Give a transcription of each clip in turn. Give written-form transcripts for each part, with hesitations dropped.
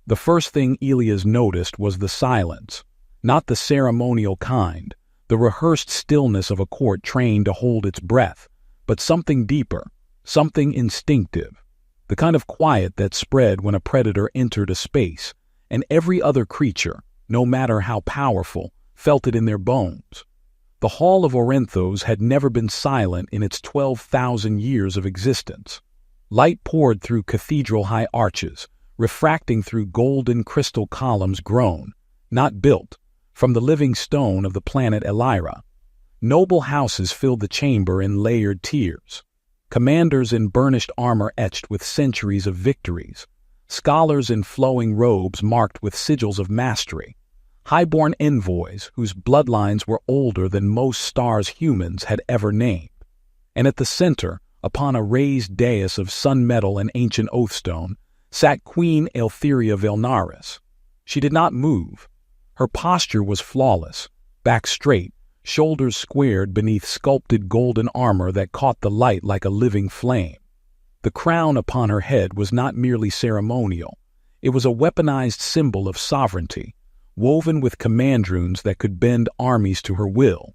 The first thing Elias noticed was the silence, not the ceremonial kind, the rehearsed stillness of a court trained to hold its breath, but something deeper, something instinctive, the kind of quiet that spread when a predator entered a space, and every other creature, no matter how powerful, felt it in their bones. The Hall of Orinthos had never been silent in its 12,000 years of existence. Light poured through cathedral-high arches, refracting through golden crystal columns grown, not built, from the living stone of the planet Elira. Noble houses filled the chamber in layered tiers. Commanders in burnished armor etched with centuries of victories. Scholars in flowing robes marked with sigils of mastery. Highborn envoys whose bloodlines were older than most stars humans had ever named. And at the center, upon a raised dais of sun metal and ancient oathstone, sat Queen Eltheria Velnaris. She did not move. Her posture was flawless, back straight, shoulders squared beneath sculpted golden armor that caught the light like a living flame. The crown upon her head was not merely ceremonial. It was a weaponized symbol of sovereignty, woven with command runes that could bend armies to her will.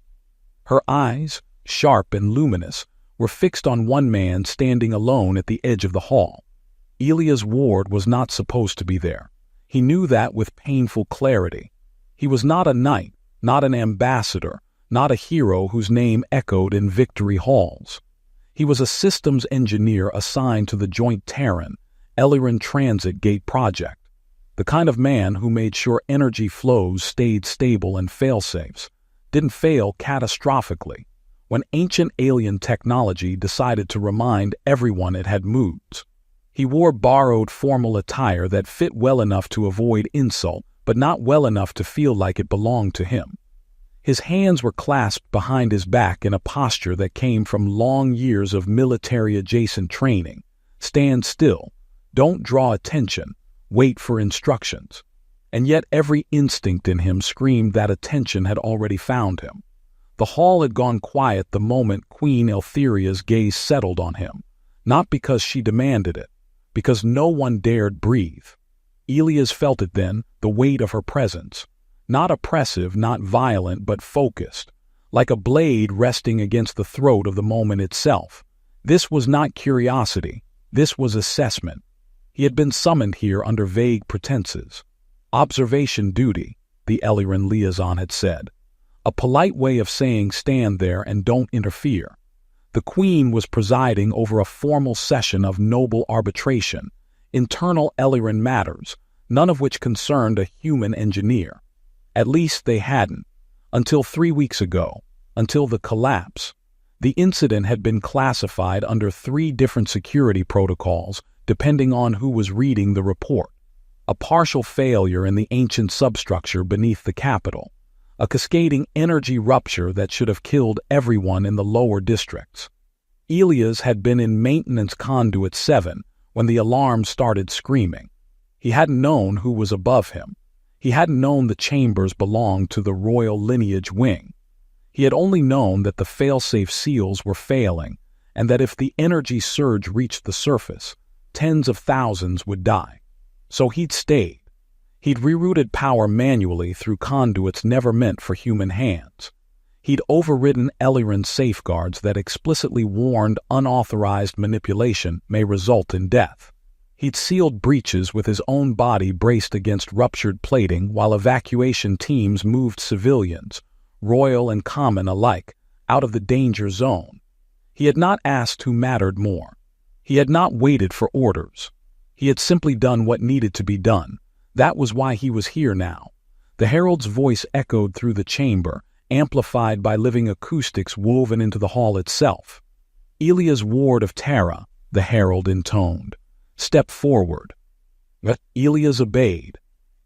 Her eyes, sharp and luminous, were fixed on one man standing alone at the edge of the hall. Elias Ward was not supposed to be there. He knew that with painful clarity. He was not a knight, not an ambassador, not a hero whose name echoed in victory halls. He was a systems engineer assigned to the Joint Terran, Eliran Transit Gate project, the kind of man who made sure energy flows stayed stable and fail-safes, didn't fail catastrophically, when ancient alien technology decided to remind everyone it had moods. He wore borrowed formal attire that fit well enough to avoid insult, but not well enough to feel like it belonged to him. His hands were clasped behind his back in a posture that came from long years of military-adjacent training. Stand still. Don't draw attention. Wait for instructions. And yet every instinct in him screamed that attention had already found him. The hall had gone quiet the moment Queen Eltheria's gaze settled on him, not because she demanded it, because no one dared breathe. Elias felt it then, the weight of her presence. Not oppressive, not violent, but focused, like a blade resting against the throat of the moment itself. This was not curiosity. This was assessment. He had been summoned here under vague pretenses. Observation duty, the Eliran liaison had said. A polite way of saying stand there and don't interfere. The Queen was presiding over a formal session of noble arbitration, internal Eliran matters, none of which concerned a human engineer. At least they hadn't, until 3 weeks ago, until the collapse. The incident had been classified under 3 different security protocols, depending on who was reading the report. A partial failure in the ancient substructure beneath the capital, a cascading energy rupture that should have killed everyone in the lower districts. Elias had been in maintenance conduit 7 when the alarm started screaming. He hadn't known who was above him. He hadn't known the chambers belonged to the royal lineage wing. He had only known that the fail-safe seals were failing, and that if the energy surge reached the surface, tens of thousands would die. So he'd stayed. He'd rerouted power manually through conduits never meant for human hands. He'd overridden Eliran's safeguards that explicitly warned unauthorized manipulation may result in death. He'd sealed breaches with his own body braced against ruptured plating while evacuation teams moved civilians, royal and common alike, out of the danger zone. He had not asked who mattered more. He had not waited for orders. He had simply done what needed to be done. That was why he was here now. The herald's voice echoed through the chamber, amplified by living acoustics woven into the hall itself. Elias Ward of Terra, the herald intoned. Step forward. Elias obeyed.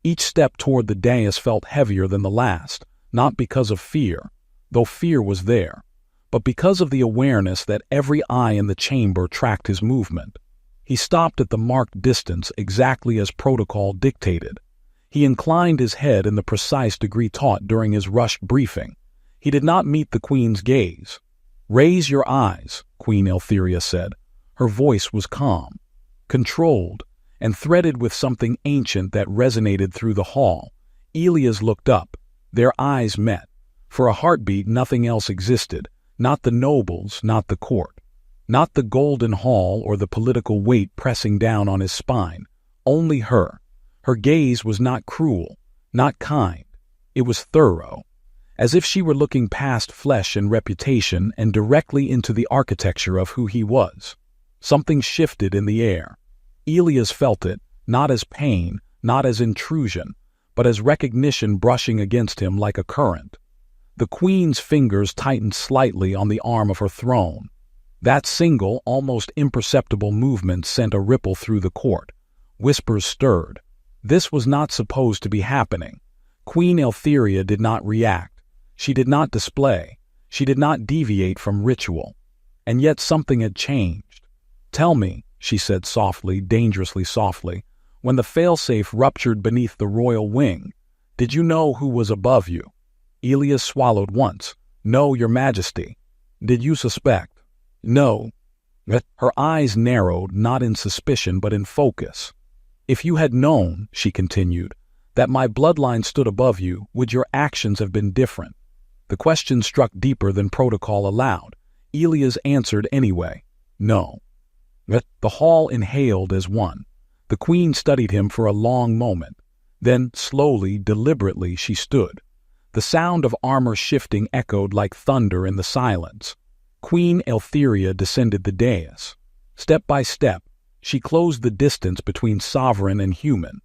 Each step toward the dais felt heavier than the last, not because of fear, though fear was there, but because of the awareness that every eye in the chamber tracked his movement. He stopped at the marked distance exactly as protocol dictated. He inclined his head in the precise degree taught during his rushed briefing. He did not meet the Queen's gaze. "Raise your eyes," Queen Eltheria said. Her voice was calm, controlled, and threaded with something ancient that resonated through the hall. Elias looked up. Their eyes met. For a heartbeat, nothing else existed. Not the nobles, not the court. Not the golden hall or the political weight pressing down on his spine. Only her. Her gaze was not cruel, not kind. It was thorough, as if she were looking past flesh and reputation and directly into the architecture of who he was. Something shifted in the air. Elias felt it, not as pain, not as intrusion, but as recognition brushing against him like a current. The queen's fingers tightened slightly on the arm of her throne. That single, almost imperceptible movement sent a ripple through the court. Whispers stirred. This was not supposed to be happening. Queen Eltheria did not react. She did not display. She did not deviate from ritual. And yet something had changed. "Tell me," she said softly, dangerously softly, when the failsafe ruptured beneath the royal wing, "did you know who was above you?" Elias swallowed once. "No, your majesty." "Did you suspect?" "No." Her eyes narrowed, not in suspicion but in focus. "If you had known," she continued, "that my bloodline stood above you, would your actions have been different?" The question struck deeper than protocol allowed. Elias answered anyway. "No." The hall inhaled as one. The queen studied him for a long moment. Then, slowly, deliberately, she stood. The sound of armor shifting echoed like thunder in the silence. Queen Eltheria descended the dais. Step by step, she closed the distance between sovereign and human.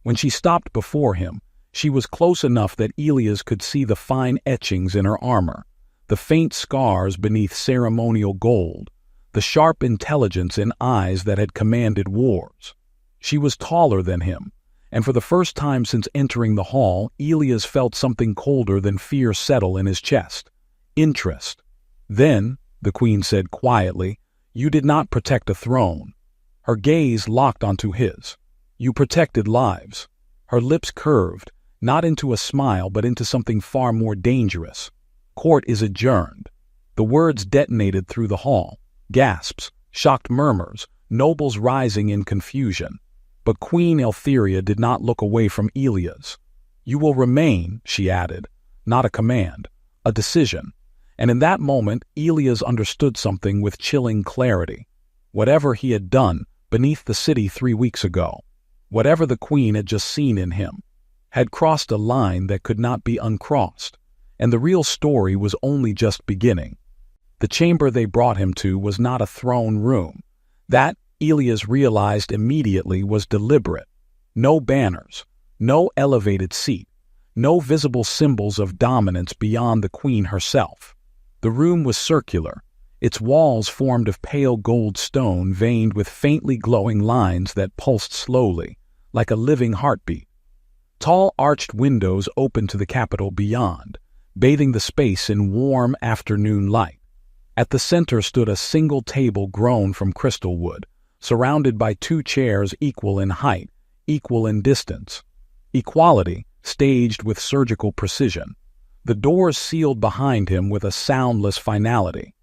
When she stopped before him, she was close enough that Elias could see the fine etchings in her armor, the faint scars beneath ceremonial gold, the sharp intelligence in eyes that had commanded wars. She was taller than him, and for the first time since entering the hall, Elias felt something colder than fear settle in his chest. Interest. "Then," the queen said quietly, "you did not protect a throne." Her gaze locked onto his. "You protected lives." Her lips curved, not into a smile but into something far more dangerous. "Court is adjourned." The words detonated through the hall. Gasps, shocked murmurs, nobles rising in confusion. But Queen Eltheria did not look away from Elias. "You will remain," she added. Not a command, a decision. And in that moment, Elias understood something with chilling clarity. Whatever he had done beneath the city 3 weeks ago, whatever the queen had just seen in him, had crossed a line that could not be uncrossed, and the real story was only just beginning. The chamber they brought him to was not a throne room. That, Elias realized immediately, was deliberate. No banners, no elevated seat, no visible symbols of dominance beyond the queen herself. The room was circular, its walls formed of pale gold stone veined with faintly glowing lines that pulsed slowly, like a living heartbeat. Tall arched windows opened to the Capitol beyond, bathing the space in warm afternoon light. At the center stood a single table grown from crystal wood, surrounded by 2 chairs equal in height, equal in distance. Equality, staged with surgical precision. The doors sealed behind him with a soundless finality.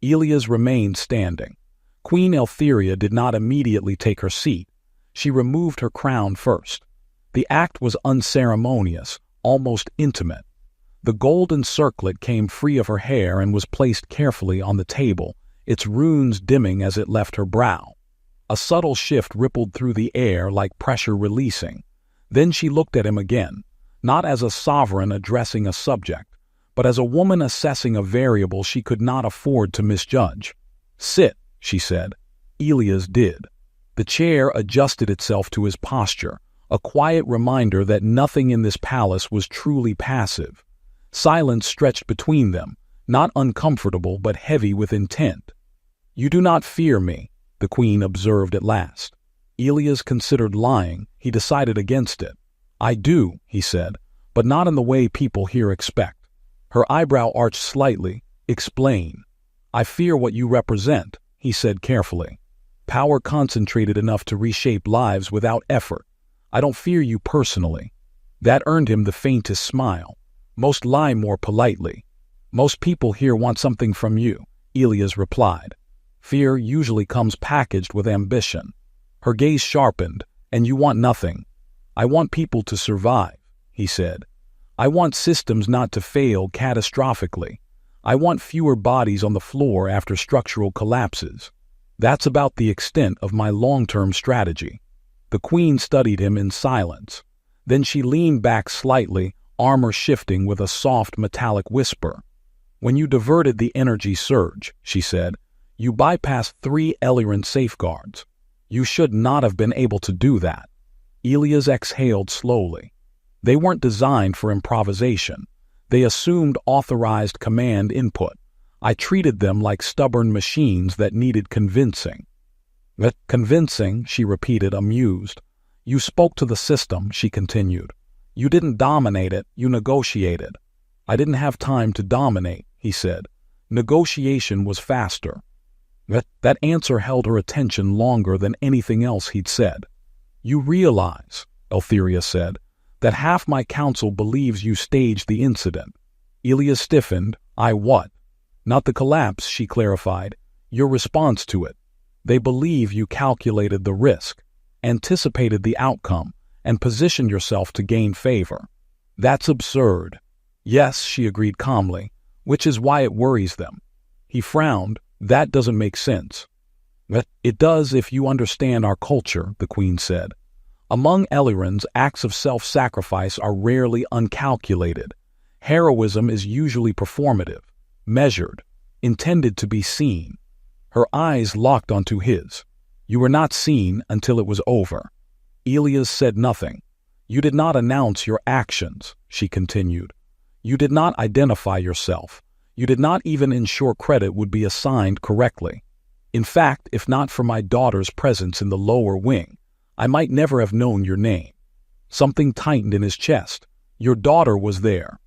Elias remained standing. Queen Eltheria did not immediately take her seat. She removed her crown first. The act was unceremonious, almost intimate. The golden circlet came free of her hair and was placed carefully on the table, its runes dimming as it left her brow. A subtle shift rippled through the air like pressure releasing. Then she looked at him again, not as a sovereign addressing a subject, but as a woman assessing a variable she could not afford to misjudge. "Sit," she said. Elias did. The chair adjusted itself to his posture, a quiet reminder that nothing in this palace was truly passive. Silence stretched between them, not uncomfortable but heavy with intent. "You do not fear me," the queen observed at last. Elias considered lying. He decided against it. "I do," he said, "but not in the way people here expect." Her eyebrow arched slightly. "Explain." "I fear what you represent," he said carefully. "Power concentrated enough to reshape lives without effort. I don't fear you personally." That earned him the faintest smile. "Most lie more politely." "Most people here want something from you," Elias replied. "Fear usually comes packaged with ambition." Her gaze sharpened. And you want nothing. I want people to survive, he said. I want systems not to fail catastrophically. I want fewer bodies on the floor after structural collapses. That's about the extent of my long-term strategy. The Queen studied him in silence. Then she leaned back slightly, armor shifting with a soft metallic whisper. When you diverted the energy surge, she said, you bypassed 3 Elleran safeguards. You should not have been able to do that. Elias exhaled slowly. They weren't designed for improvisation. They assumed authorized command input. I treated them like stubborn machines that needed convincing. Convincing, she repeated, amused. You spoke to the system, she continued. You didn't dominate it, you negotiated. I didn't have time to dominate, he said. Negotiation was faster. That answer held her attention longer than anything else he'd said. You realize, Eltheria said, that half my council believes you staged the incident. Elias stiffened. I what? Not the collapse, she clarified. Your response to it. They believe you calculated the risk, anticipated the outcome, and positioned yourself to gain favor. That's absurd. Yes, she agreed calmly, which is why it worries them. He frowned. That doesn't make sense. It does if you understand our culture, the Queen said. Among Ellerans, acts of self-sacrifice are rarely uncalculated. Heroism is usually performative, measured, intended to be seen. Her eyes locked onto his. You were not seen until it was over. Elias said nothing. You did not announce your actions, she continued. You did not identify yourself. You did not even ensure credit would be assigned correctly. In fact, if not for my daughter's presence in the lower wing, I might never have known your name. Something tightened in his chest. Your daughter was there.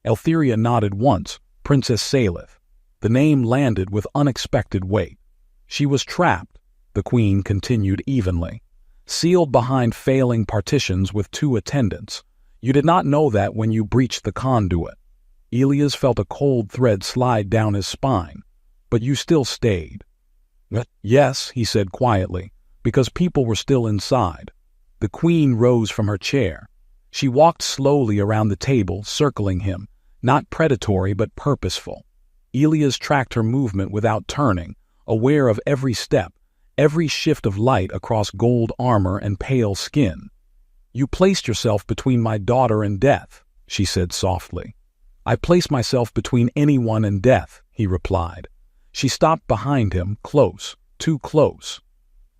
Eltheria nodded once, Princess Salith. The name landed with unexpected weight. She was trapped, the Queen continued evenly, sealed behind failing partitions with 2 attendants. You did not know that when you breached the conduit. Elias felt a cold thread slide down his spine. But you still stayed. Yes, he said quietly, because people were still inside. The Queen rose from her chair. She walked slowly around the table, circling him, not predatory but purposeful. Elias tracked her movement without turning, aware of every step, every shift of light across gold armor and pale skin. You placed yourself between my daughter and death, she said softly. I place myself between anyone and death, he replied. She stopped behind him, close, too close.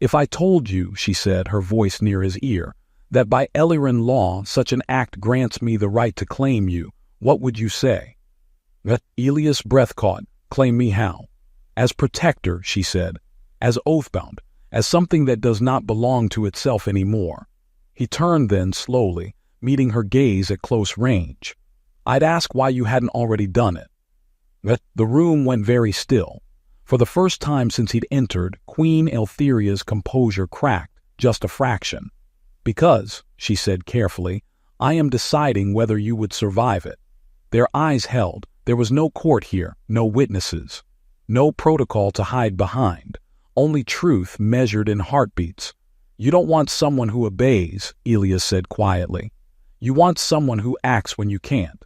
If I told you, she said, her voice near his ear, that by Elleran law such an act grants me the right to claim you, what would you say? Elias' breath caught. Claim me how? As protector, she said, as oathbound, as something that does not belong to itself anymore. He turned then slowly, meeting her gaze at close range. I'd ask why you hadn't already done it. The room went very still. For the first time since he'd entered, Queen Eltheria's composure cracked, just a fraction. Because, she said carefully, I am deciding whether you would survive it. Their eyes held. There was no court here, no witnesses. No protocol to hide behind. Only truth measured in heartbeats. You don't want someone who obeys, Elias said quietly. You want someone who acts when you can't.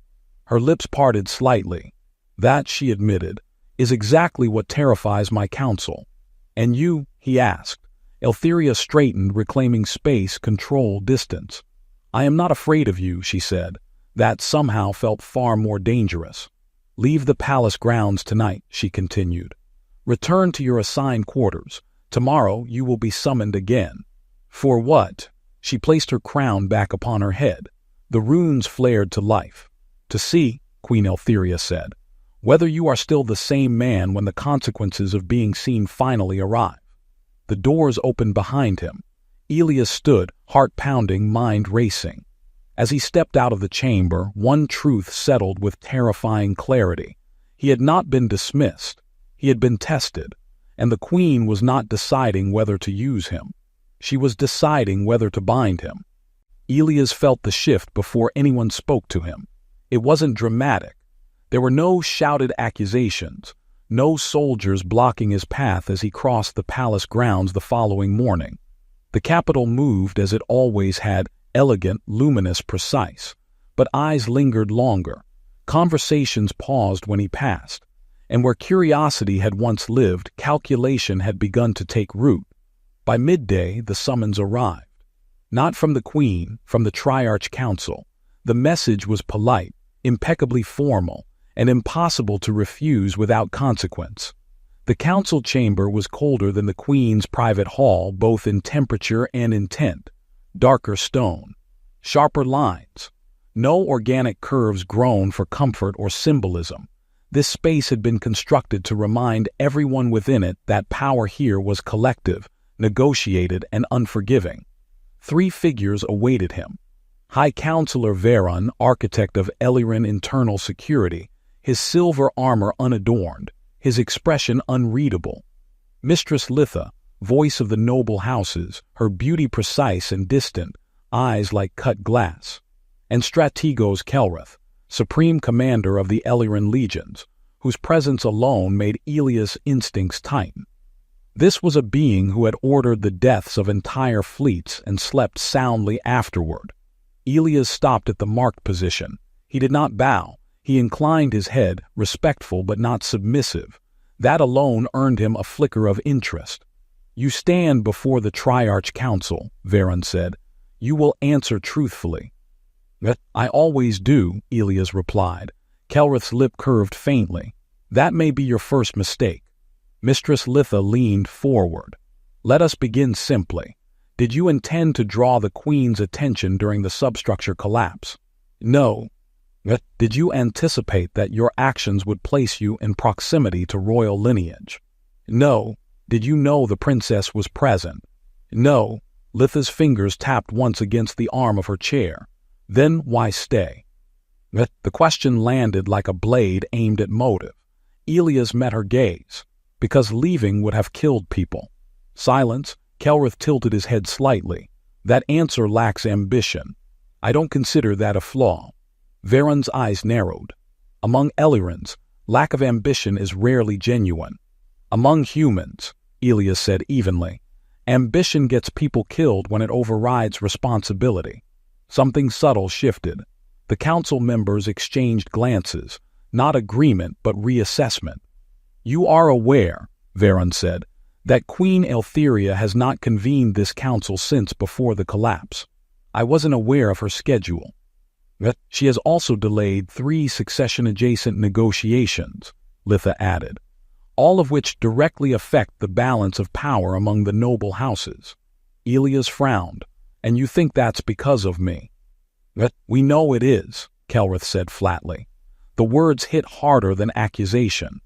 Her lips parted slightly. That, she admitted, is exactly what terrifies my council. And you, he asked. Eltheria straightened, reclaiming space, control, distance. I am not afraid of you, she said. That somehow felt far more dangerous. Leave the palace grounds tonight, she continued. Return to your assigned quarters. Tomorrow you will be summoned again. For what? She placed her crown back upon her head. The runes flared to life. To see, Queen Eltheria said, whether you are still the same man when the consequences of being seen finally arrive. The doors opened behind him. Elias stood, heart pounding, mind racing. As he stepped out of the chamber, one truth settled with terrifying clarity. He had not been dismissed. He had been tested, and the Queen was not deciding whether to use him. She was deciding whether to bind him. Elias felt the shift before anyone spoke to him. It wasn't dramatic. There were no shouted accusations, no soldiers blocking his path as he crossed the palace grounds the following morning. The capital moved as it always had, elegant, luminous, precise. But eyes lingered longer. Conversations paused when he passed. And where curiosity had once lived, calculation had begun to take root. By midday, the summons arrived. Not from the Queen, from the Triarch Council. The message was polite, impeccably formal, and impossible to refuse without consequence. The council chamber was colder than the Queen's private hall, both in temperature and intent. Darker stone. Sharper lines. No organic curves grown for comfort or symbolism. This space had been constructed to remind everyone within it that power here was collective, negotiated, and unforgiving. 3 figures awaited him. High Counselor Veron, architect of Ellyrin internal security, his silver armor unadorned, his expression unreadable. Mistress Litha, voice of the noble houses, her beauty precise and distant, eyes like cut glass. And Strategos Kelrith, supreme commander of the Ellyrin legions, whose presence alone made Elia's instincts tighten. This was a being who had ordered the deaths of entire fleets and slept soundly afterward. Elias stopped at the marked position. He did not bow. He inclined his head, respectful but not submissive. That alone earned him a flicker of interest. "You stand before the Triarch Council," Veron said. "You will answer truthfully." "I always do," Elias replied. Kelrith's lip curved faintly. "That may be your first mistake." Mistress Litha leaned forward. "Let us begin simply. Did you intend to draw the Queen's attention during the substructure collapse?" "No." "Did you anticipate that your actions would place you in proximity to royal lineage?" "No." "Did you know the princess was present?" "No." Litha's fingers tapped once against the arm of her chair. "Then why stay?" The question landed like a blade aimed at motive. Elias met her gaze. "Because leaving would have killed people." Silence. Kelrith tilted his head slightly. "That answer lacks ambition. I don't consider that a flaw." Veron's eyes narrowed. "Among Ellyrins, lack of ambition is rarely genuine. Among humans," Elias said evenly, "ambition gets people killed when it overrides responsibility." Something subtle shifted. The council members exchanged glances, not agreement but reassessment. "You are aware," Veron said, "that Queen Eltheria has not convened this council since before the collapse. I wasn't aware of her schedule. She has also delayed 3 succession-adjacent negotiations," Litha added, "all of which directly affect the balance of power among the noble houses." Elias frowned. "And you think that's because of me?" "We know it is," Kelrith said flatly. The words hit harder than accusation.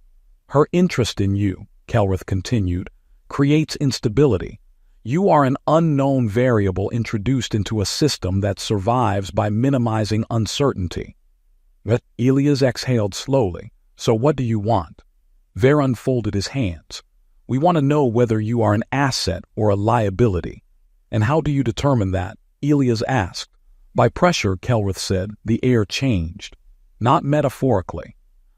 "Her interest in you," Kelrith continued, "creates instability. You are an unknown variable introduced into a system that survives by minimizing uncertainty." Elias exhaled slowly. "So what do you want?" Veron folded his hands. "We want to know whether you are an asset or a liability." "And how do you determine that?" Elias asked. "By pressure," Kelrith said. The air changed. "Not metaphorically.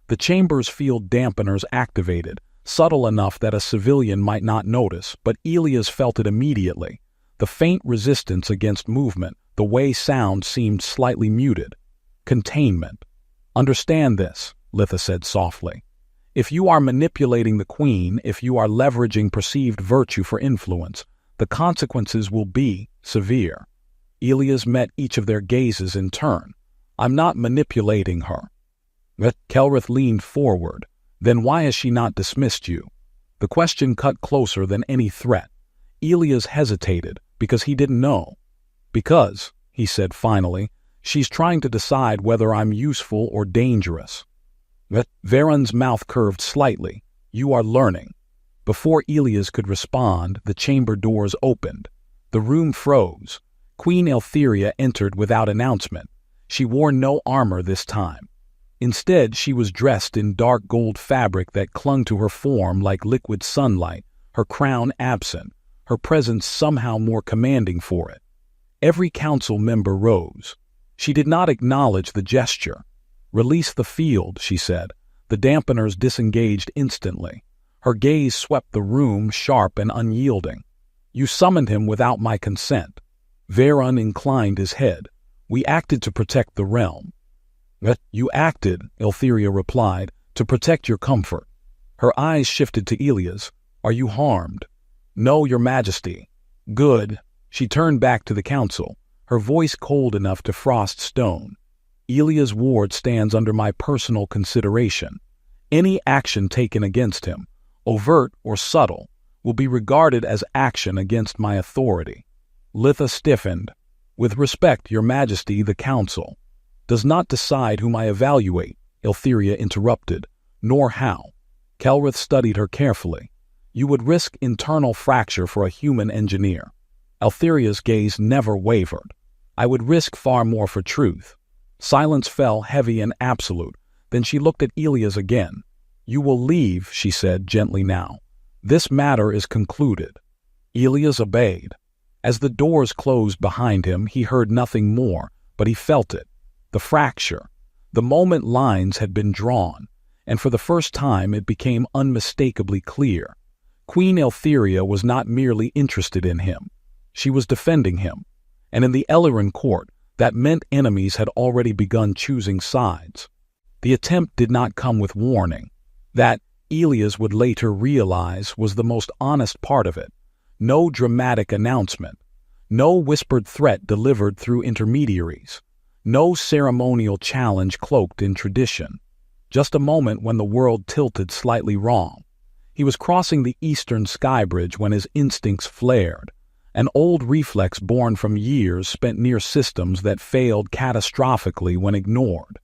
The chamber's field dampeners activated, subtle enough that a civilian might not notice, but Elias felt it immediately. The faint resistance against movement, the way sound seemed slightly muted. Containment. Understand this," Litha said softly. "If you are manipulating the Queen, if you are leveraging perceived virtue for influence, the consequences will be severe." Elias met each of their gazes in turn. "I'm not manipulating her." Kelrith leaned forward. "Then why has she not dismissed you?" The question cut closer than any threat. Elias hesitated, because he didn't know. "Because," he said finally, "she's trying to decide whether I'm useful or dangerous." Veron's mouth curved slightly. "You are learning." Before Elias could respond, the chamber doors opened. The room froze. Queen Eltheria entered without announcement. She wore no armor this time. Instead, she was dressed in dark gold fabric that clung to her form like liquid sunlight, her crown absent, her presence somehow more commanding for it. Every council member rose. She did not acknowledge the gesture. "Release the field," she said. The dampeners disengaged instantly. Her gaze swept the room, sharp and unyielding. You summoned him without my consent. Veron inclined his head. We acted to protect the realm. You acted, Eltheria replied, to protect your comfort. Her eyes shifted to Elias. Are you harmed? No, your majesty. Good. She turned back to the council, her voice cold enough to frost stone. Elias Ward stands under my personal consideration. Any action taken against him, overt or subtle, will be regarded as action against my authority. Litha stiffened. With respect, your majesty, the council does not decide whom I evaluate, Eltheria interrupted, nor how. Kelrith studied her carefully. You would risk internal fracture for a human engineer. Eltheria's gaze never wavered. I would risk far more for truth. Silence fell heavy and absolute. Then she looked at Elias again. You will leave, she said gently now. This matter is concluded. Elias obeyed. As the doors closed behind him, he heard nothing more, but he felt it. The fracture. The moment lines had been drawn, and for the first time it became unmistakably clear. Queen Eltheria was not merely interested in him. She was defending him. And in the Ellerin court, that meant enemies had already begun choosing sides. The attempt did not come with warning. That, Elias would later realize, was the most honest part of it. No dramatic announcement. No whispered threat delivered through intermediaries. No ceremonial challenge cloaked in tradition. Just a moment when the world tilted slightly wrong. He was crossing the eastern sky bridge when his instincts flared. An old reflex born from years spent near systems that failed catastrophically when ignored.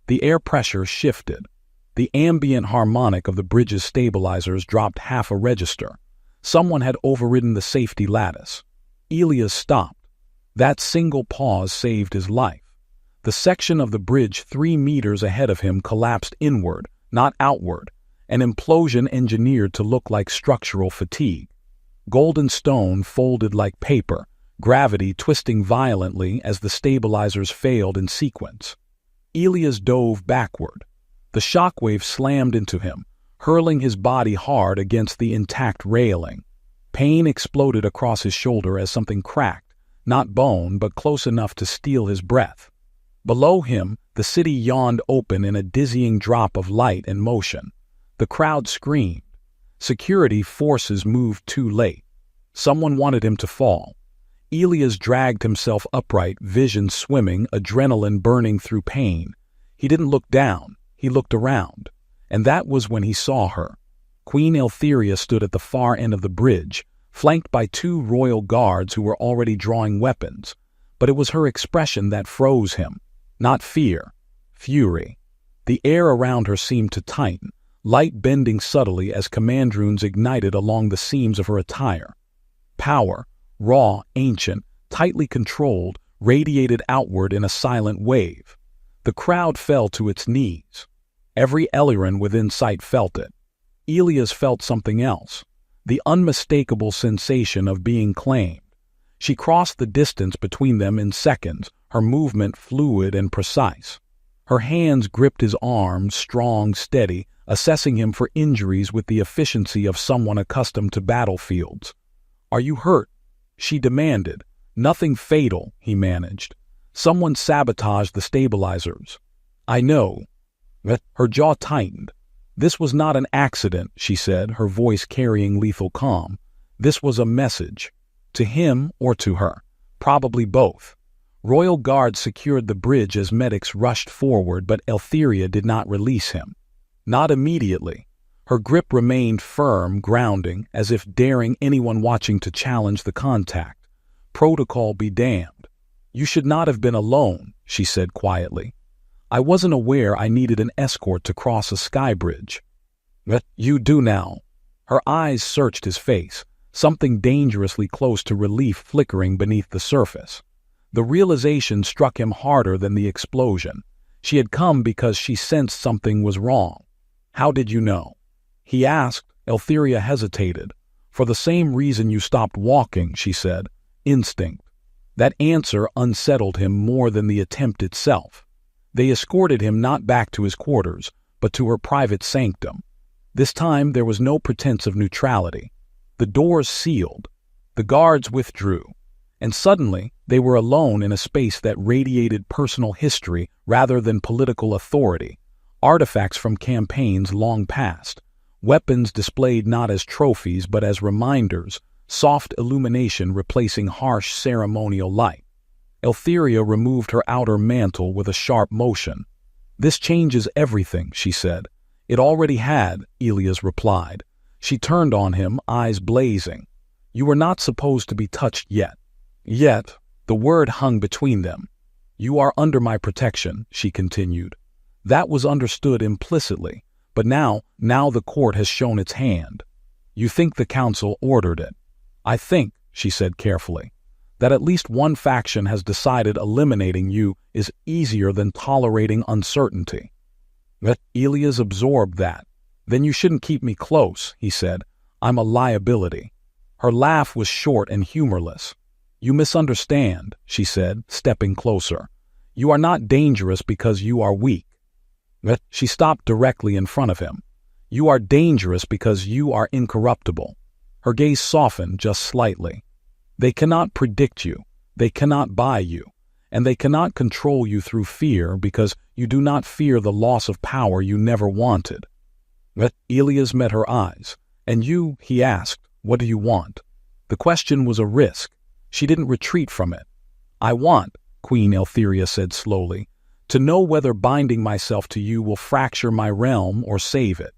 The air pressure shifted. The ambient harmonic of the bridge's stabilizers dropped half a register. Someone had overridden the safety lattice. Elias stopped. That single pause saved his life. The section of the bridge 3 meters ahead of him collapsed inward, not outward, an implosion engineered to look like structural fatigue. Golden stone folded like paper, gravity twisting violently as the stabilizers failed in sequence. Elias dove backward. The shockwave slammed into him, hurling his body hard against the intact railing. Pain exploded across his shoulder as something cracked, not bone but close enough to steal his breath. Below him, the city yawned open in a dizzying drop of light and motion. The crowd screamed. Security forces moved too late. Someone wanted him to fall. Elias dragged himself upright, vision swimming, adrenaline burning through pain. He didn't look down. He looked around. And that was when he saw her. Queen Eltheria stood at the far end of the bridge, flanked by 2 royal guards who were already drawing weapons. But it was her expression that froze him. Not fear. Fury. The air around her seemed to tighten, light bending subtly as command runes ignited along the seams of her attire. Power, raw, ancient, tightly controlled, radiated outward in a silent wave. The crowd fell to its knees. Every Ellerin within sight felt it. Elias felt something else, the unmistakable sensation of being claimed. She crossed the distance between them in seconds, her movement fluid and precise. Her hands gripped his arms, strong, steady, assessing him for injuries with the efficiency of someone accustomed to battlefields. "Are you hurt?" she demanded. "Nothing fatal," he managed. "Someone sabotaged the stabilizers." "I know." Her jaw tightened. "This was not an accident," she said, her voice carrying lethal calm. "This was a message. To him or to her. Probably both." Royal guards secured the bridge as medics rushed forward, but Eltheria did not release him. Not immediately. Her grip remained firm, grounding, as if daring anyone watching to challenge the contact. "Protocol be damned. You should not have been alone," she said quietly. "I wasn't aware I needed an escort to cross a sky bridge." "But you do now." Her eyes searched his face, something dangerously close to relief flickering beneath the surface. The realization struck him harder than the explosion. She had come because she sensed something was wrong. "How did you know?" he asked. Eltheria hesitated. "For the same reason you stopped walking," she said. "Instinct." That answer unsettled him more than the attempt itself. They escorted him not back to his quarters, but to her private sanctum. This time there was no pretense of neutrality. The doors sealed. The guards withdrew, and suddenly they were alone in a space that radiated personal history rather than political authority, artifacts from campaigns long past, weapons displayed not as trophies but as reminders, soft illumination replacing harsh ceremonial light. Eltheria removed her outer mantle with a sharp motion. "This changes everything," she said. "It already had," Elias replied. She turned on him, eyes blazing. "You were not supposed to be touched yet." Yet, the word hung between them. "You are under my protection," she continued. That was understood implicitly, but now the court has shown its hand. "You think the council ordered it?" "I think," she said carefully, "that at least one faction has decided eliminating you is easier than tolerating uncertainty." But Elias absorbed that. "Then you shouldn't keep me close," he said. "I'm a liability." Her laugh was short and humorless. "You misunderstand," she said, stepping closer. "You are not dangerous because you are weak." But she stopped directly in front of him. "You are dangerous because you are incorruptible." Her gaze softened just slightly. "They cannot predict you, they cannot buy you, and they cannot control you through fear because you do not fear the loss of power you never wanted." But Elias met her eyes. "And you," he asked, "what do you want?" The question was a risk. She didn't retreat from it. "I want," Queen Eltheria said slowly, "to know whether binding myself to you will fracture my realm or save it."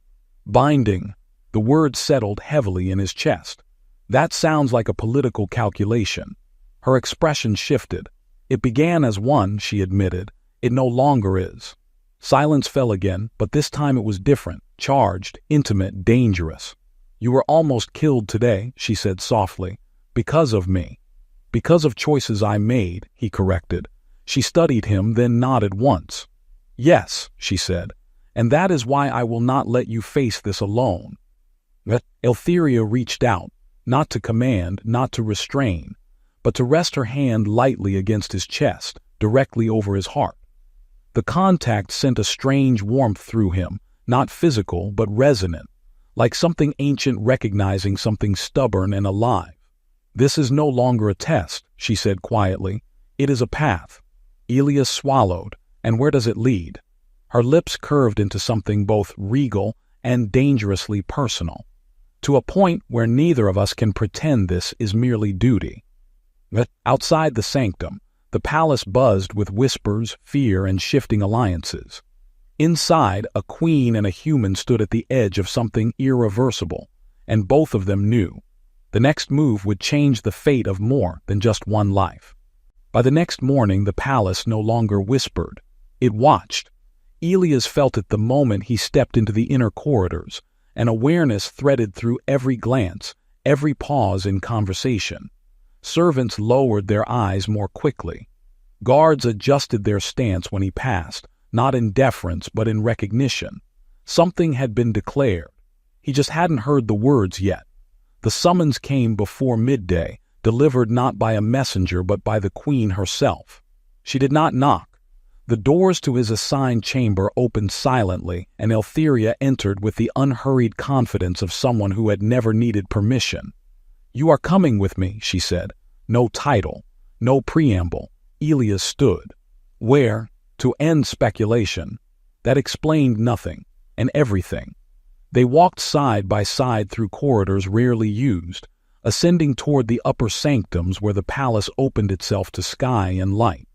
Binding. The word settled heavily in his chest. That sounds like a political calculation. Her expression shifted. "It began as one," she admitted. "It no longer is." Silence fell again, but this time it was different, charged, intimate, dangerous. "You were almost killed today," she said softly, "because of me." "Because of choices I made," he corrected. She studied him, then nodded once. "Yes," she said, "and that is why I will not let you face this alone." Eltheria reached out, not to command, not to restrain, but to rest her hand lightly against his chest, directly over his heart. The contact sent a strange warmth through him, not physical but resonant, like something ancient recognizing something stubborn and alive. "This is no longer a test," she said quietly. "It is a path." Elias swallowed. "And where does it lead?" Her lips curved into something both regal and dangerously personal. "To a point where neither of us can pretend this is merely duty." But outside the sanctum, the palace buzzed with whispers, fear, and shifting alliances. Inside, a queen and a human stood at the edge of something irreversible, and both of them knew. The next move would change the fate of more than just one life. By the next morning, the palace no longer whispered. It watched. Elias felt it the moment he stepped into the inner corridors, an awareness threaded through every glance, every pause in conversation. Servants lowered their eyes more quickly. Guards adjusted their stance when he passed, not in deference but in recognition. Something had been declared. He just hadn't heard the words yet. The summons came before midday, delivered not by a messenger but by the queen herself. She did not knock. The doors to his assigned chamber opened silently, and Eltheria entered with the unhurried confidence of someone who had never needed permission. "You are coming with me," she said. No title, no preamble. Elias stood. Where? To end speculation. That explained nothing, and everything. They walked side by side through corridors rarely used, ascending toward the upper sanctums where the palace opened itself to sky and light.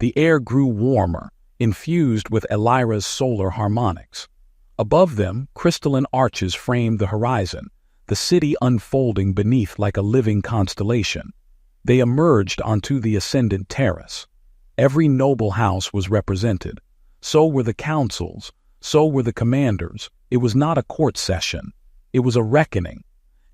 The air grew warmer, infused with Elira's solar harmonics. Above them, crystalline arches framed the horizon, the city unfolding beneath like a living constellation. They emerged onto the ascendant terrace. Every noble house was represented. So were the councils, so were the commanders. It was not a court session. It was a reckoning.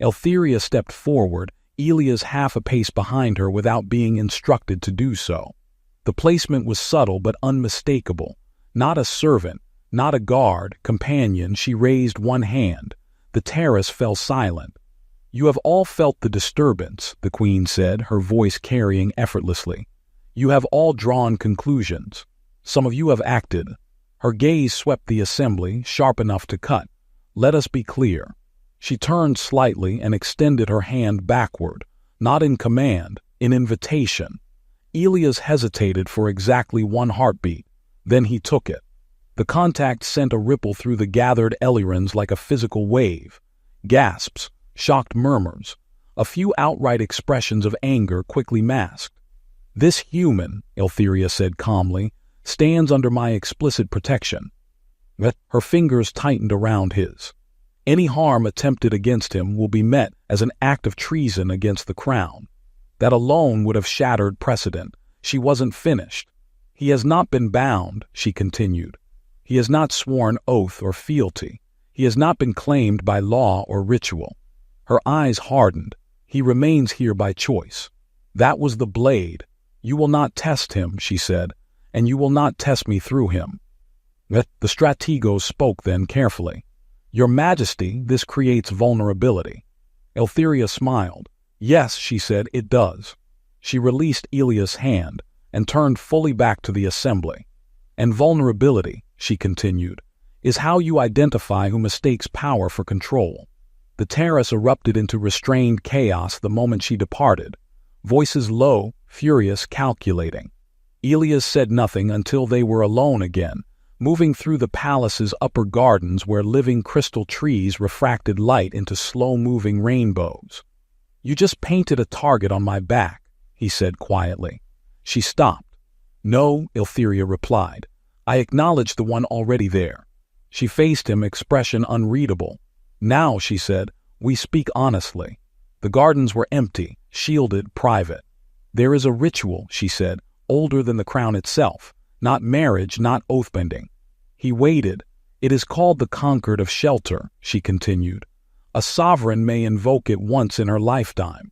Eltheria stepped forward, Elias half a pace behind her without being instructed to do so. The placement was subtle but unmistakable. Not a servant, not a guard, companion. She raised one hand. The terrace fell silent. "You have all felt the disturbance," the queen said, her voice carrying effortlessly. "You have all drawn conclusions. Some of you have acted." Her gaze swept the assembly, sharp enough to cut. "Let us be clear." She turned slightly and extended her hand backward, not in command, in invitation. Elias hesitated for exactly one heartbeat. Then he took it. The contact sent a ripple through the gathered Elyrans like a physical wave. Gasps, shocked murmurs, a few outright expressions of anger quickly masked. "This human," Eltheria said calmly, "stands under my explicit protection." Her fingers tightened around his. "Any harm attempted against him will be met as an act of treason against the crown." That alone would have shattered precedent. She wasn't finished. "He has not been bound," she continued. "He has not sworn oath or fealty. He has not been claimed by law or ritual." Her eyes hardened. "He remains here by choice." That was the blade. "You will not test him," she said, "and you will not test me through him." The stratego spoke then carefully. "Your Majesty, this creates vulnerability." Eltheria smiled. "Yes," she said, "it does." She released Elias' hand and turned fully back to the assembly. "And vulnerability," she continued, "is how you identify who mistakes power for control." The terrace erupted into restrained chaos the moment she departed, voices low, furious, calculating. Elias said nothing until they were alone again, moving through the palace's upper gardens where living crystal trees refracted light into slow-moving rainbows. "You just painted a target on my back," he said quietly. She stopped. "No," Eltheria replied. "I acknowledge the one already there." She faced him, expression unreadable. "Now," she said, "we speak honestly." The gardens were empty, shielded, private. "There is a ritual," she said, "older than the crown itself. Not marriage, not oath-bending." He waited. "It is called the Concord of Shelter," she continued. "A sovereign may invoke it once in her lifetime.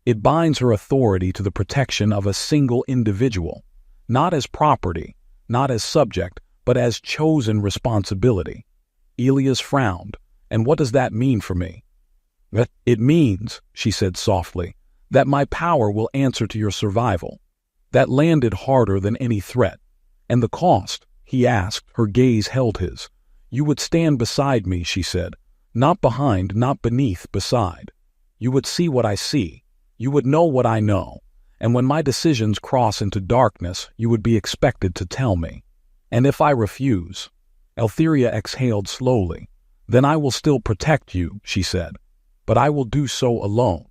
It binds her authority to the protection of a single individual, not as property, not as subject, but as chosen responsibility." Elias frowned. "And what does that mean for me?" "It means," she said softly, "that my power will answer to your survival." That landed harder than any threat. "And the cost?" he asked. Her gaze held his. "You would stand beside me," she said. "Not behind, not beneath, beside. You would see what I see. You would know what I know. And when my decisions cross into darkness, you would be expected to tell me. And if I refuse—" Eltheria exhaled slowly. "Then I will still protect you," she said. "But I will do so alone.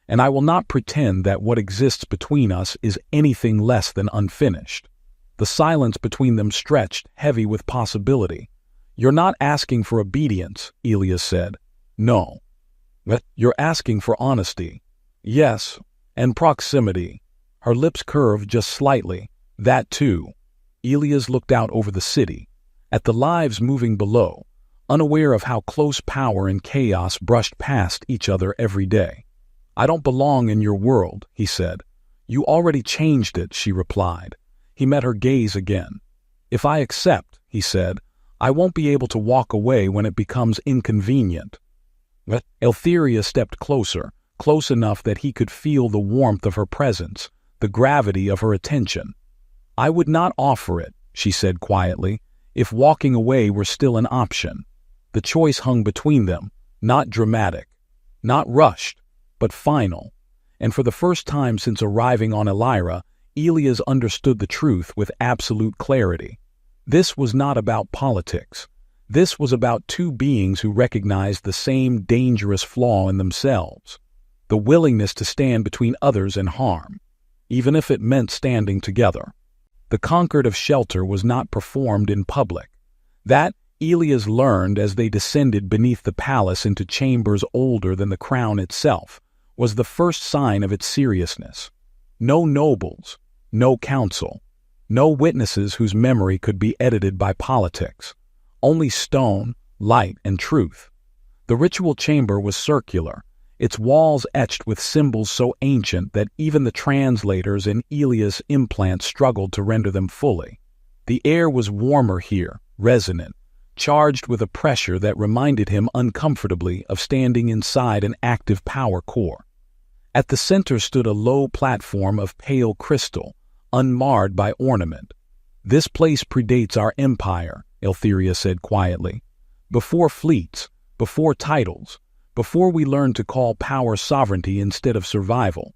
And I will not pretend that what exists between us is anything less than unfinished." The silence between them stretched, heavy with possibility. "You're not asking for obedience," Elias said. "No." "You're asking for honesty." "Yes, and proximity." Her lips curved just slightly. "That too." Elias looked out over the city, at the lives moving below, unaware of how close power and chaos brushed past each other every day. "I don't belong in your world," he said. "You already changed it," she replied. He met her gaze again. "If I accept," he said, "I won't be able to walk away when it becomes inconvenient." Eltheria stepped closer, close enough that he could feel the warmth of her presence, the gravity of her attention. "I would not offer it," she said quietly, "if walking away were still an option." The choice hung between them, not dramatic, not rushed, but final. And for the first time since arriving on Elira, Elias understood the truth with absolute clarity. This was not about politics. This was about two beings who recognized the same dangerous flaw in themselves, the willingness to stand between others and harm, even if it meant standing together. The Concord of Shelter was not performed in public. That, Elias learned as they descended beneath the palace into chambers older than the crown itself, was the first sign of its seriousness. No nobles, no council, no witnesses whose memory could be edited by politics. Only stone, light, and truth. The ritual chamber was circular, its walls etched with symbols so ancient that even the translators in Elias' implants struggled to render them fully. The air was warmer here, resonant, charged with a pressure that reminded him uncomfortably of standing inside an active power core. At the center stood a low platform of pale crystal, unmarred by ornament. "This place predates our empire," Eltheria said quietly. "Before fleets, before titles, Before we learn to call power sovereignty instead of survival.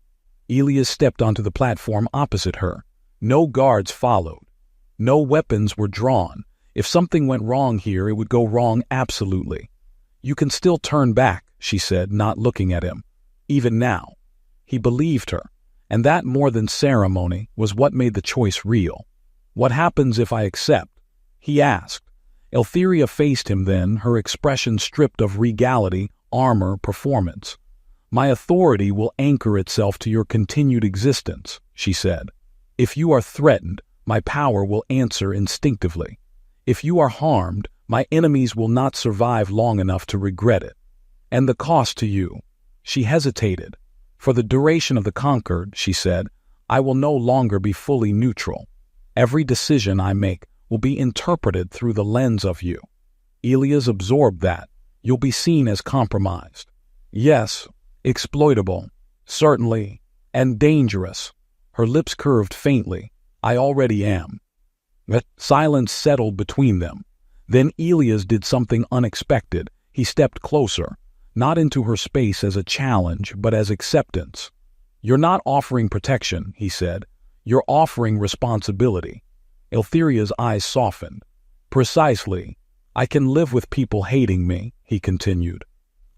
Elias stepped onto the platform opposite her. No guards followed. No weapons were drawn. If something went wrong here, it would go wrong absolutely. You can still turn back, she said, not looking at him. Even now. He believed her. And that, more than ceremony, was what made the choice real. What happens if I accept? He asked. Eltheria faced him then, her expression stripped of regality, armor, performance. My authority will anchor itself to your continued existence, she said. If you are threatened, my power will answer instinctively. If you are harmed, my enemies will not survive long enough to regret it. And the cost to you. She hesitated. For the duration of the conquered, she said, I will no longer be fully neutral. Every decision I make will be interpreted through the lens of you. Elias absorbed that. You'll be seen as compromised. Yes, exploitable, certainly, and dangerous. Her lips curved faintly. I already am. Silence settled between them. Then Elias did something unexpected. He stepped closer, not into her space as a challenge, but as acceptance. You're not offering protection, he said. You're offering responsibility. Eltheria's eyes softened. Precisely. I can live with people hating me, he continued.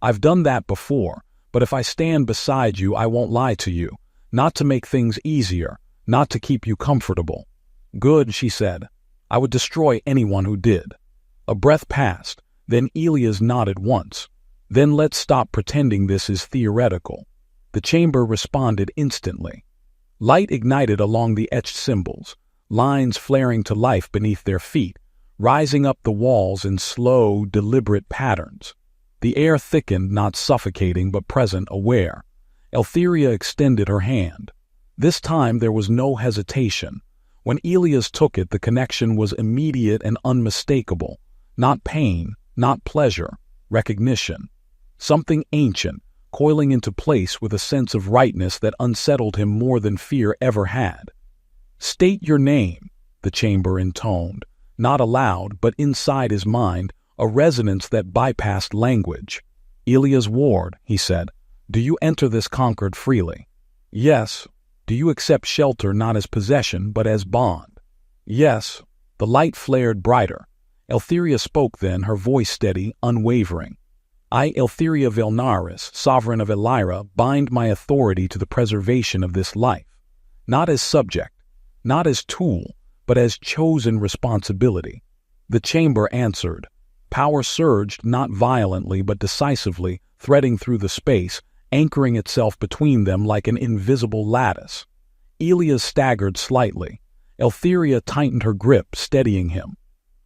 I've done that before, but if I stand beside you, I won't lie to you. Not to make things easier, not to keep you comfortable. Good, she said. I would destroy anyone who did. A breath passed, then Elias nodded once. Then let's stop pretending this is theoretical. The chamber responded instantly. Light ignited along the etched symbols, lines flaring to life beneath their feet, rising up the walls in slow, deliberate patterns. The air thickened, not suffocating but present, aware. Eltheria extended her hand. This time there was no hesitation. When Elias took it, the connection was immediate and unmistakable. Not pain, not pleasure, recognition. Something ancient, coiling into place with a sense of rightness that unsettled him more than fear ever had. State your name, the chamber intoned, not aloud, but inside his mind, a resonance that bypassed language. Elias Ward, he said, do you enter this conquered freely? Yes. Do you accept shelter not as possession, but as bond? Yes. The light flared brighter. Eltheria spoke then, her voice steady, unwavering. I, Eltheria Velnaris, sovereign of Elira, bind my authority to the preservation of this life. Not as subject, not as tool, but as chosen responsibility. The chamber answered. Power surged not violently but decisively, threading through the space, anchoring itself between them like an invisible lattice. Elias staggered slightly. Eltheria tightened her grip, steadying him.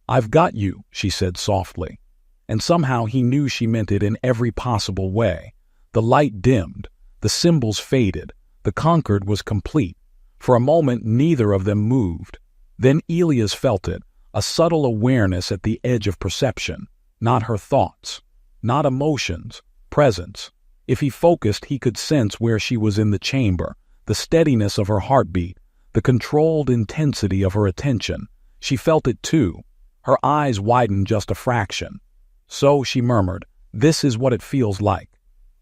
I've got you, she said softly. And somehow he knew she meant it in every possible way. The light dimmed. The symbols faded. The conquered was complete. For a moment, neither of them moved. Then Elias felt it, a subtle awareness at the edge of perception. Not her thoughts. Not emotions. Presence. If he focused, he could sense where she was in the chamber, the steadiness of her heartbeat, the controlled intensity of her attention. She felt it too. Her eyes widened just a fraction. So, she murmured, this is what it feels like.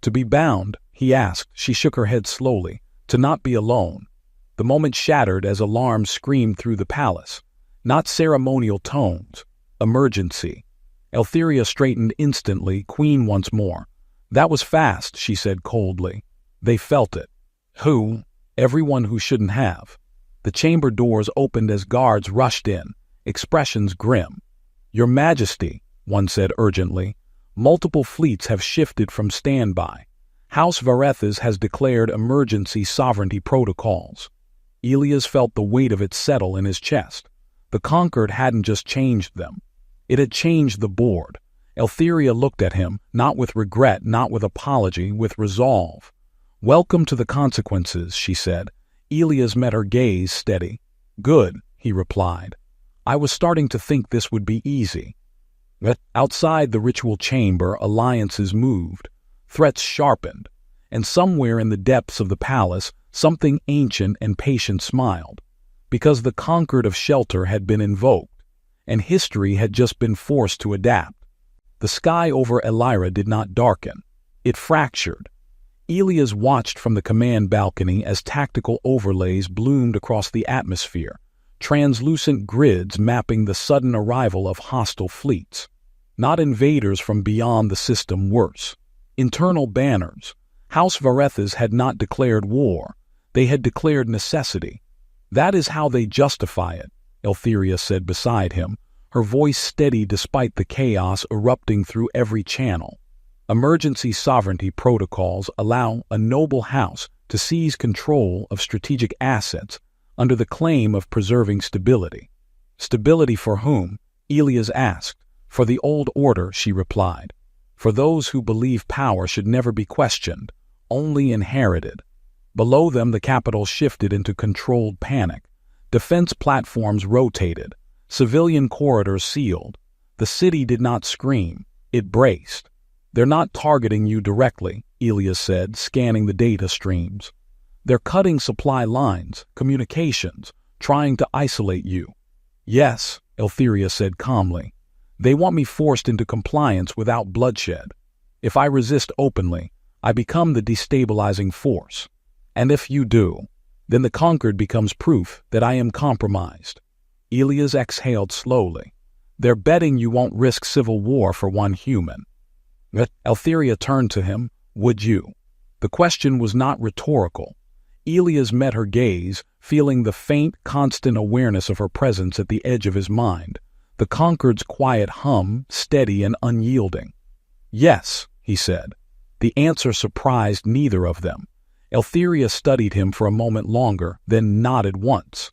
To be bound, he asked. She shook her head slowly. To not be alone. The moment shattered as alarms screamed through the palace. Not ceremonial tones. Emergency. Eltheria straightened instantly, queen once more. That was fast, she said coldly. They felt it. Who? Everyone who shouldn't have. The chamber doors opened as guards rushed in, expressions grim. Your Majesty, one said urgently, multiple fleets have shifted from standby. House Varethas has declared emergency sovereignty protocols. Elias felt the weight of it settle in his chest. The conquered hadn't just changed them. It had changed the board. Eltheria looked at him, not with regret, not with apology, with resolve. Welcome to the consequences, she said. Elias met her gaze steady. Good, he replied. I was starting to think this would be easy. But outside the ritual chamber, alliances moved. Threats sharpened. And somewhere in the depths of the palace, something ancient and patient smiled. Because the conquered of shelter had been invoked, and history had just been forced to adapt. The sky over Elira did not darken. It fractured. Elias watched from the command balcony as tactical overlays bloomed across the atmosphere, translucent grids mapping the sudden arrival of hostile fleets. Not invaders from beyond the system, worse. Internal banners. House Varethas had not declared war. They had declared necessity. That is how they justify it, Eltheria said beside him, her voice steady despite the chaos erupting through every channel. Emergency sovereignty protocols allow a noble house to seize control of strategic assets under the claim of preserving stability. Stability for whom? Elias asked. For the old order, she replied. For those who believe power should never be questioned, only inherited. Below them, the capital shifted into controlled panic. Defense platforms rotated. Civilian corridors sealed. The city did not scream. It braced. They're not targeting you directly, Elias said, scanning the data streams. They're cutting supply lines, communications, trying to isolate you. Yes, Eltheria said calmly. They want me forced into compliance without bloodshed. If I resist openly, I become the destabilizing force. And if you do, then the conquered becomes proof that I am compromised. Elias exhaled slowly. They're betting you won't risk civil war for one human. Eltheria turned to him. Would you? The question was not rhetorical. Elias met her gaze, feeling the faint, constant awareness of her presence at the edge of his mind, the conquered's quiet hum, steady and unyielding. Yes, he said. The answer surprised neither of them. Eltheria studied him for a moment longer, then nodded once.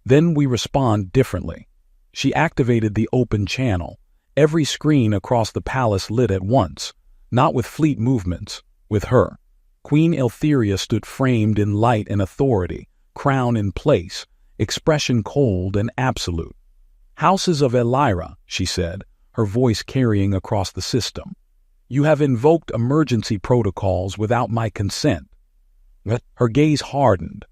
Then we respond differently. She activated the open channel. Every screen across the palace lit at once, not with fleet movements, with her. Queen Eltheria stood framed in light and authority, crown in place, expression cold and absolute. Houses of Elira, she said, her voice carrying across the system. You have invoked emergency protocols without my consent. Her gaze hardened.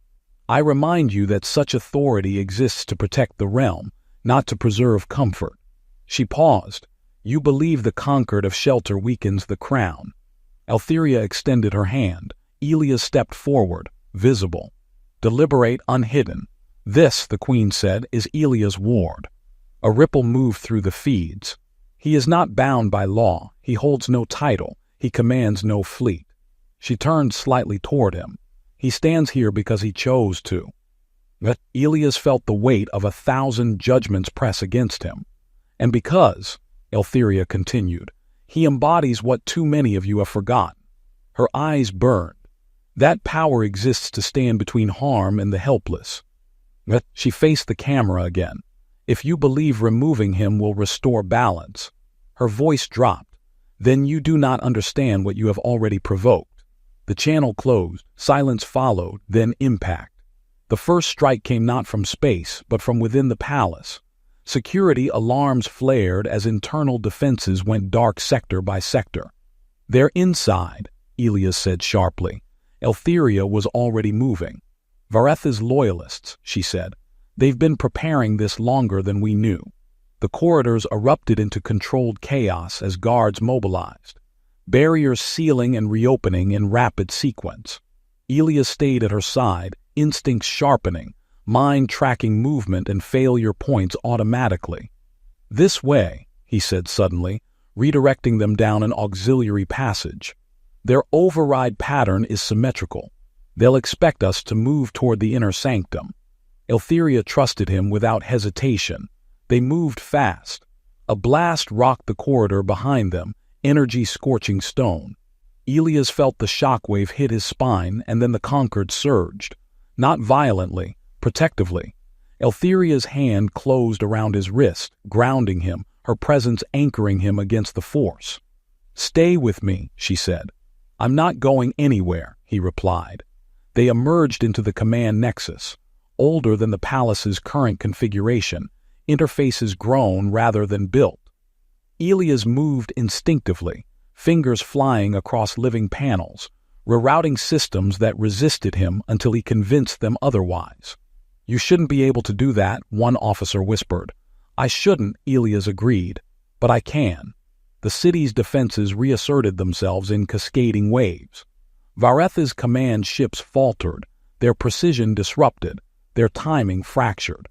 I remind you that such authority exists to protect the realm, not to preserve comfort. She paused. You believe the conquered of shelter weakens the crown. Eltheria extended her hand. Elias stepped forward, visible. Deliberate, unhidden. This, the queen said, is Elias' ward. A ripple moved through the feeds. He is not bound by law. He holds no title. He commands no fleet. She turned slightly toward him. He stands here because he chose to. But Elias felt the weight of 1,000 judgments press against him. And because, Eltheria continued, he embodies what too many of you have forgotten. Her eyes burned. That power exists to stand between harm and the helpless. But she faced the camera again. If you believe removing him will restore balance. Her voice dropped. Then you do not understand what you have already provoked. The channel closed, silence followed, then impact. The first strike came not from space, but from within the palace. Security alarms flared as internal defenses went dark sector by sector. They're inside, Elias said sharply. Eltheria was already moving. Varetha's loyalists, she said. They've been preparing this longer than we knew. The corridors erupted into controlled chaos as guards mobilized. Barriers sealing and reopening in rapid sequence. Elias stayed at her side, instincts sharpening, mind tracking movement and failure points automatically. This way, he said suddenly, redirecting them down an auxiliary passage. Their override pattern is symmetrical. They'll expect us to move toward the inner sanctum. Eltheria trusted him without hesitation. They moved fast. A blast rocked the corridor behind them, energy scorching stone. Elias felt the shockwave hit his spine, and then the conquered surged. Not violently, protectively. Eltheria's hand closed around his wrist, grounding him, her presence anchoring him against the force. Stay with me, she said. I'm not going anywhere, he replied. They emerged into the command nexus, older than the palace's current configuration, interfaces grown rather than built. Elias moved instinctively, fingers flying across living panels, rerouting systems that resisted him until he convinced them otherwise. You shouldn't be able to do that, one officer whispered. I shouldn't, Elias agreed, but I can. the city's defenses reasserted themselves in cascading waves. Varetha's command ships faltered, their precision disrupted, their timing fractured.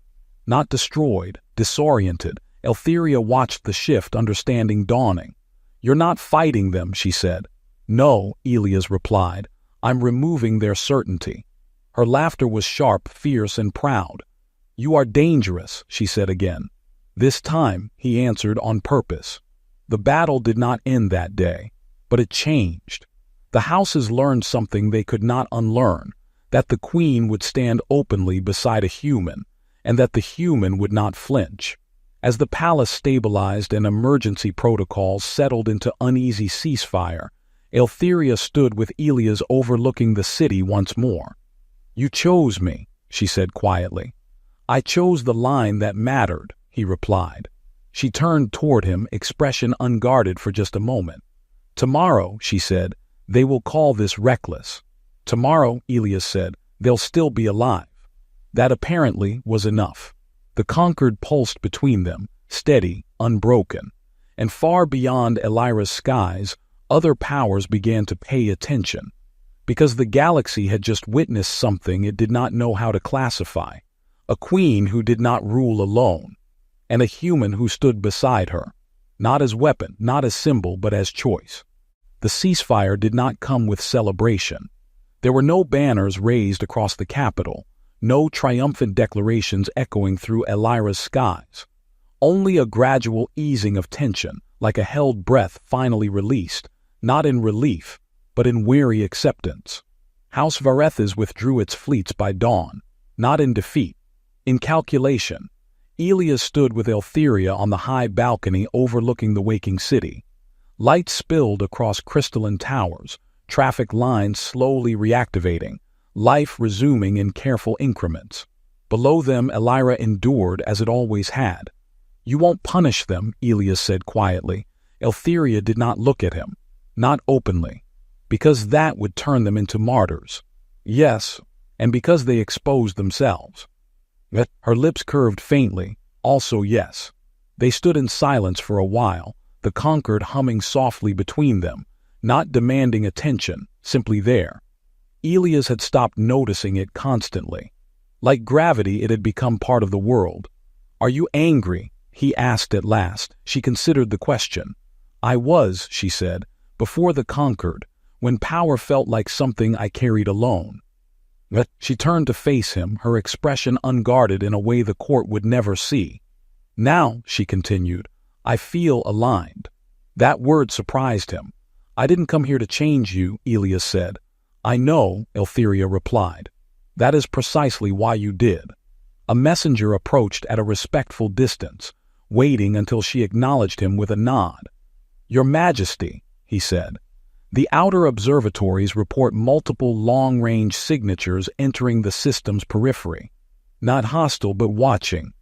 Not destroyed, disoriented, Eltheria watched the shift, understanding dawning. "You're not fighting them," she said. "No," Elias replied. "I'm removing their certainty." Her laughter was sharp, fierce, and proud. "You are dangerous," she said again. This time, he answered on purpose. The battle did not end that day, but it changed. The houses learned something they could not unlearn, that the queen would stand openly beside a human, and that the human would not flinch. As the palace stabilized and emergency protocols settled into uneasy ceasefire, Eltheria stood with Elias overlooking the city once more. "You chose me," she said quietly. "I chose the line that mattered," he replied. She turned toward him, expression unguarded for just a moment. "Tomorrow," she said, "they will call this reckless." "Tomorrow," Elias said, "they'll still be alive." That apparently was enough. The conquered pulsed between them, steady, unbroken. And far beyond Elira's skies, other powers began to pay attention. Because the galaxy had just witnessed something it did not know how to classify. A queen who did not rule alone. And a human who stood beside her. Not as weapon, not as symbol, but as choice. The ceasefire did not come with celebration. There were no banners raised across the capital. No triumphant declarations echoing through Elira's skies. Only a gradual easing of tension, like a held breath finally released, not in relief, but in weary acceptance. House Varetha's withdrew its fleets by dawn, not in defeat, in calculation. Elias stood with Eltheria on the high balcony overlooking the waking city. Light spilled across crystalline towers, traffic lines slowly reactivating, life resuming in careful increments. Below them, Elira endured as it always had. "You won't punish them," Elias said quietly. Eltheria did not look at him, not openly, because that would turn them into martyrs. Yes, and because they exposed themselves. Her lips curved faintly, also yes. They stood in silence for a while, the conquered humming softly between them, not demanding attention, simply there. Elias had stopped noticing it constantly. Like gravity, it had become part of the world. "Are you angry?" he asked at last. She considered the question. "I was," she said, "before the conquered, when power felt like something I carried alone." She turned to face him, her expression unguarded in a way the court would never see. "Now," she continued, "I feel aligned." That word surprised him. "I didn't come here to change you," Elias said. "I know," Eltheria replied. "That is precisely why you did." A messenger approached at a respectful distance, waiting until she acknowledged him with a nod. "Your Majesty," he said. "The outer observatories report multiple long-range signatures entering the system's periphery. Not hostile, but watching."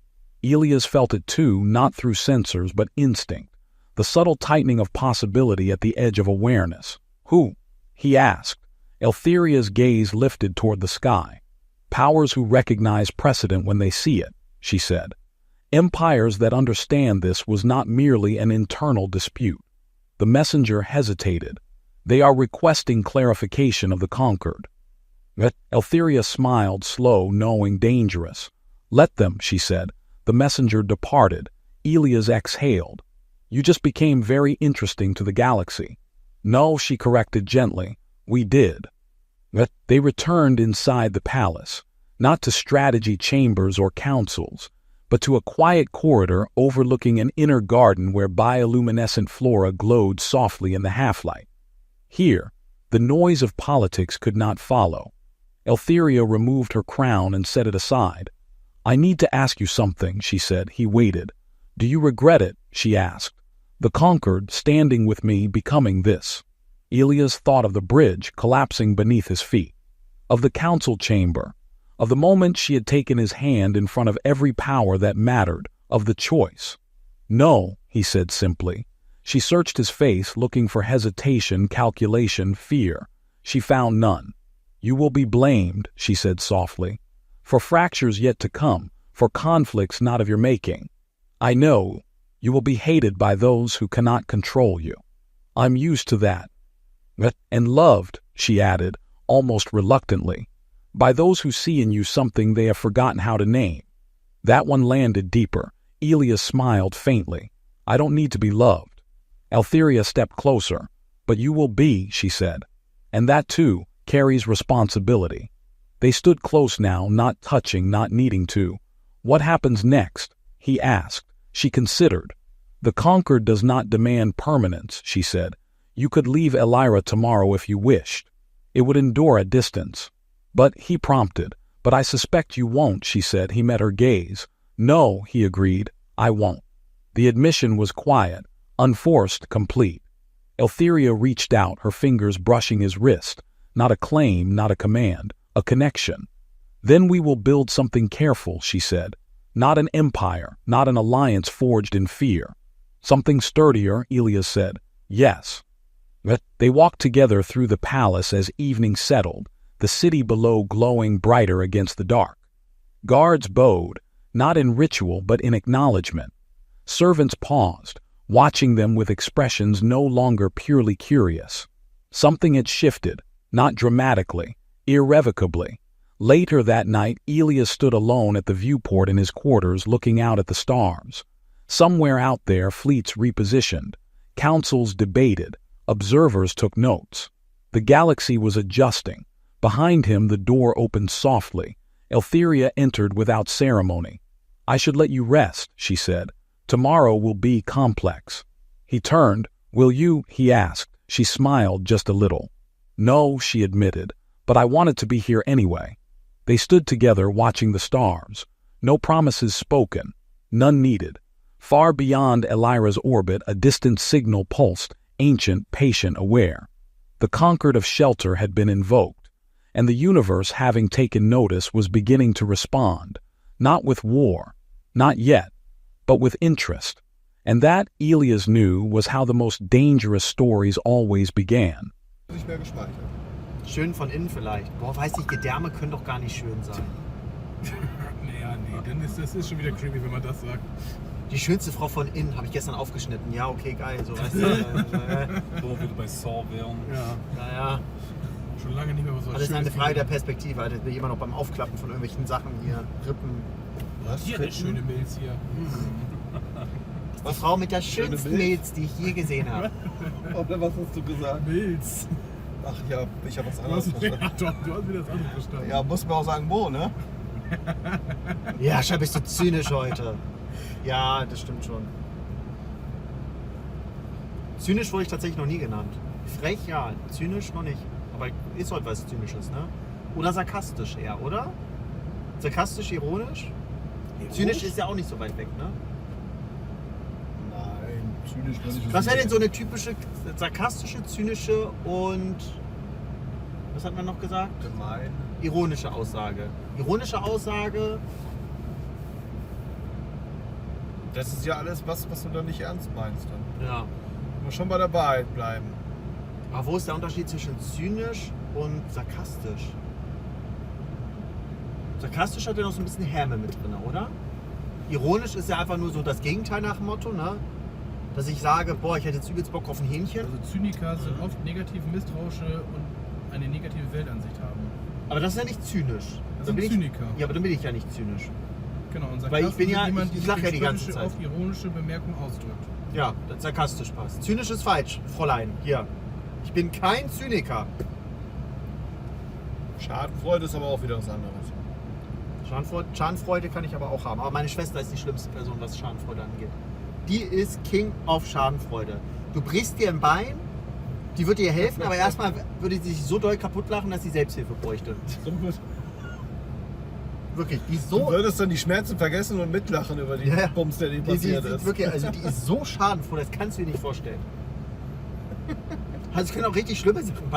Elias felt it too, not through sensors, but instinct. The subtle tightening of possibility at the edge of awareness. "Who?" he asked. Eltheria's gaze lifted toward the sky. "Powers who recognize precedent when they see it," she said. "Empires that understand this was not merely an internal dispute." The messenger hesitated. "They are requesting clarification of the conquered." Eltheria smiled, slow, knowing, dangerous. "Let them," she said. The messenger departed. Elias exhaled. "You just became very interesting to the galaxy." "No," she corrected gently. "We did." They returned inside the palace, not to strategy chambers or councils, but to a quiet corridor overlooking an inner garden where bioluminescent flora glowed softly in the half-light. Here, the noise of politics could not follow. Eltheria removed her crown and set it aside. "I need to ask you something," she said. He waited. "Do you regret it?" she asked. "The conquered, standing with me, becoming this." Elias thought of the bridge collapsing beneath his feet, of the council chamber, of the moment she had taken his hand in front of every power that mattered, of the choice. "No," he said simply. She searched his face, looking for hesitation, calculation, fear. She found none. "You will be blamed," she said softly, "for fractures yet to come, for conflicts not of your making." "I know." You will be hated by those who cannot control you. I'm used to that. And loved, she added, almost reluctantly, by those who see in you something they have forgotten how to name. That one landed deeper. Elia smiled faintly. I don't need to be loved. Altheria stepped closer. But you will be, she said. And that, too, carries responsibility. They stood close now, not touching, not needing to. What happens next? He asked. She considered. The conquered does not demand permanence, she said. You could leave Elira tomorrow if you wished. It would endure a distance. But, he prompted. But I suspect you won't, she said. He met her gaze. No, he agreed. I won't. The admission was quiet, unforced, complete. Altheria reached out, her fingers brushing his wrist. Not a claim, not a command, a connection. Then we will build something careful, she said. Not an empire, not an alliance forged in fear. Something sturdier, Elia said. Yes. They walked together through the palace as evening settled, the city below glowing brighter against the dark. Guards bowed, not in ritual but in acknowledgement. Servants paused, watching them with expressions no longer purely curious. Something had shifted, not dramatically, irrevocably. Later that night, Elia stood alone at the viewport in his quarters looking out at the stars. Somewhere out there, fleets repositioned. Councils debated. Observers took notes. The galaxy was adjusting. Behind him, the door opened softly. Altheria entered without ceremony. I should let you rest, she said. Tomorrow will be complex. He turned. Will you? He asked. She smiled just a little. No, she admitted, but I wanted to be here anyway. They stood together watching the stars. No promises spoken, none needed. Far beyond Elira's orbit, a distant signal pulsed, ancient, patient, aware. The conquered of shelter had been invoked, and the universe, having taken notice, was beginning to respond, not with war, not yet, but with interest. And that, Elias knew, was how the most dangerous stories always began. Nicht mehr gespeichert. Schön von innen vielleicht. Boah, weiß ich, Gedärme können doch gar nicht schön sein. Nee, dann ist das schon wieder creepy, wenn man das sagt. Die schönste Frau von innen habe ich gestern aufgeschnitten. Ja, okay, geil. So, weißt du. Wo wir bei Saw wären. Ja. Naja. Schon lange nicht mehr was Alles eine Frage der Perspektive. Alter, bin ich immer noch beim Aufklappen von irgendwelchen Sachen hier. Rippen. Was? Hier eine schöne Milz hier. Die Frau mit der schönsten Milz, die ich je gesehen habe. Oder was hast du gesagt? Milz. Ach ja, ich habe was anderes verstanden. Ja, doch, du hast wieder das andere verstanden. Ja, muss man auch sagen, wo, ne? Ja, schau, bist du zynisch heute. Ja, das stimmt schon. Zynisch wurde ich tatsächlich noch nie genannt. Frech, ja. Zynisch noch nicht. Aber ist heute was Zynisches, ne? Oder sarkastisch eher, oder? Sarkastisch, ironisch? Zynisch ist ja auch nicht so weit weg, ne? Nein, zynisch kann ich Was wäre denn so eine typische sarkastische, zynische und was hat man noch gesagt? gemein. Ironische Aussage. Ironische Aussage, Das ist ja alles, was du dann nicht ernst meinst. Dann ja. muss schon bei der Wahrheit bleiben. Aber wo ist der Unterschied zwischen zynisch und sarkastisch? Sarkastisch hat ja noch so ein bisschen Häme mit drin, oder? Ironisch ist ja einfach nur so das Gegenteil nach dem Motto, ne? Dass ich sage, boah, ich hätte jetzt übelst Bock auf ein Hähnchen. Also Zyniker sind oft negativ misstrauische und eine negative Weltansicht haben. Aber das ist ja nicht zynisch. Das Dann sind bin ich, Zyniker. ja, aber dann bin ich ja nicht zynisch. Genau, und Weil ich bin ja- jemand, ich lach ja die ganze spöttische, Zeit. oft ironische Bemerkung ausdrückt. Ja, das sarkastisch passt. Zynisch ist falsch, Fräulein. Hier. Ich bin kein Zyniker. Schadenfreude ist aber auch wieder was anderes. Schadenfreude kann ich aber auch haben. Aber meine Schwester ist die schlimmste Person, was Schadenfreude angeht. Die ist King of Schadenfreude. Du brichst dir ein Bein, die wird dir helfen, aber erstmal würde sie sich so doll kaputt lachen, dass sie Selbsthilfe bräuchte. Wirklich, die ist Du so. würdest dann die Schmerzen vergessen und mitlachen über die Ja. Bums, der dir Die passiert ist. wirklich, also die ist so schadenfroh, das kannst du dir nicht vorstellen. Also es können auch richtig schlimme Sachen passieren.